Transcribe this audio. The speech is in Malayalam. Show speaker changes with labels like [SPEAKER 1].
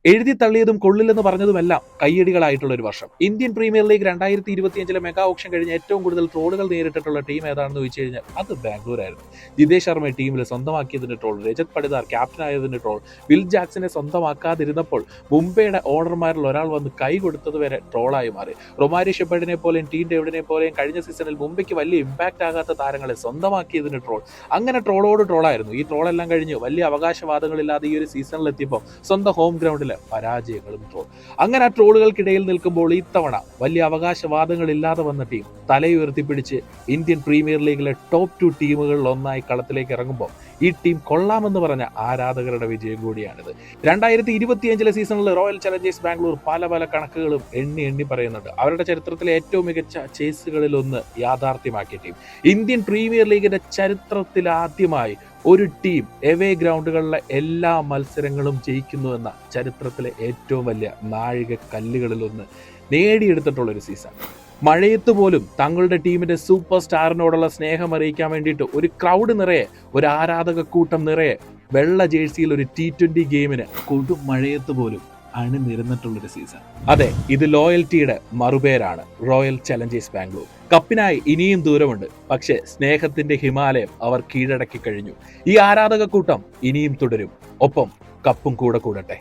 [SPEAKER 1] എഴുതി തള്ളിയതും കൊള്ളില്ലെന്ന് പറഞ്ഞതുമെല്ലാം കയ്യടികളായിട്ടുള്ള ഒരു വർഷം. Indian premier league 2025 mega option കഴിഞ്ഞ് ഏറ്റവും കൂടുതൽ ട്രോളുകൾ നേരിട്ടിട്ടുള്ള ടീം ഏതാണെന്ന് ചോദിച്ചു കഴിഞ്ഞാൽ അത് ബാംഗ്ലൂർ ആയിരുന്നു. ജിതേഷ് ശർമ്മ ടീമിൽ സ്വന്തമാക്കിയതിന്റെ ട്രോൾ, രജത് പടിദാർ ക്യാപ്റ്റനായതിന്റെ ട്രോൾ, വിൽ ജാക്സനെ സ്വന്തമാക്കാതിരുന്നപ്പോൾ മുംബൈയുടെ ഓണർമാരിൽ ഒരാൾ വന്ന് കൈ കൊടുത്തത് വരെ ട്രോളായി മാറി. റൊമാരി ഷെപ്പേർഡിനെ പോലെയും ടീം ഡേവിഡിനെ പോലെയും കഴിഞ്ഞ സീസണിൽ മുംബൈക്ക് വലിയ ഇമ്പാക്ട് ആകാത്ത താരങ്ങളെ സ്വന്തമാക്കിയതിന് ട്രോൾ. അങ്ങനെ ട്രോളോട് ട്രോളായിരുന്നു. ഈ ട്രോളെല്ലാം കഴിഞ്ഞ് വലിയ അവകാശവാദങ്ങളില്ലാതെ ഈ ഒരു സീസണിൽ എത്തിയപ്പോൾ സ്വന്തം ഹോം ഗ്രൗണ്ടിൽ പരാജയങ്ങളും ട്രോൾ. അങ്ങനെ ആ ട്രോളുകൾക്കിടയിൽ നിൽക്കുമ്പോൾ ഇത്തവണ വലിയ അവകാശവാദങ്ങളില്ലാതെ വന്ന ടീം തലയുയർത്തിപ്പിടിച്ച് ഇന്ത്യൻ പ്രീമിയർ ലീഗിലെ ടോപ്പ് 2 ടീമുകളിൽ ഒന്നായി കളത്തിലേക്ക് ഇറങ്ങുമ്പോൾ ഈ ടീം കൊള്ളാമെന്ന് പറഞ്ഞ ആരാധകരുടെ വിജയം കൂടിയാണിത്. 2025 സീസണിൽ റോയൽ ചലഞ്ചേഴ്സ് ബാംഗ്ലൂർ പല കണക്കുകളും എണ്ണി പറയുന്നുണ്ട്. അവരുടെ ചരിത്രത്തിലെ ഏറ്റവും മികച്ച ചേസുകളിൽ ഒന്ന് യാഥാർത്ഥ്യമാക്കിയ ടീം. ഇന്ത്യൻ പ്രീമിയർ ലീഗിന്റെ ചരിത്രത്തിൽ ആദ്യമായി ഒരു ടീം എവേ ഗ്രൗണ്ടുകളിലെ എല്ലാ മത്സരങ്ങളും ജയിക്കുന്നു എന്ന ചരിത്രത്തിലെ ഏറ്റവും വലിയ നാഴിക കല്ലുകളിലൊന്ന് നേടിയെടുത്തിട്ടുള്ളൊരു സീസൺ. മഴയത്ത് പോലും തങ്ങളുടെ ടീമിന്റെ സൂപ്പർ സ്റ്റാറിനോടുള്ള സ്നേഹം അറിയിക്കാൻ വേണ്ടിയിട്ട് ഒരു ക്രൗഡ് നിറയെ, ഒരു ആരാധക കൂട്ടം നിറയെ വെള്ള ജേഴ്സിയിൽ ഒരു T20 ഗെയിമിന് കൊടും മഴയത്ത് പോലും അണിനിരന്നിട്ടുള്ളൊരു സീസൺ. അതെ, ഇത് ലോയൽറ്റിയുടെ മറുപേരാണ് റോയൽ ചലഞ്ചേഴ്സ് ബാംഗ്ലൂർ. കപ്പിനായി ഇനിയും ദൂരമുണ്ട്, പക്ഷേ സ്നേഹത്തിന്റെ ഹിമാലയം അവർ കീഴടക്കി കഴിഞ്ഞു. ഈ ആരാധക കൂട്ടം ഇനിയും തുടരും. ഒപ്പം കപ്പും കൂടെ കൂടട്ടെ.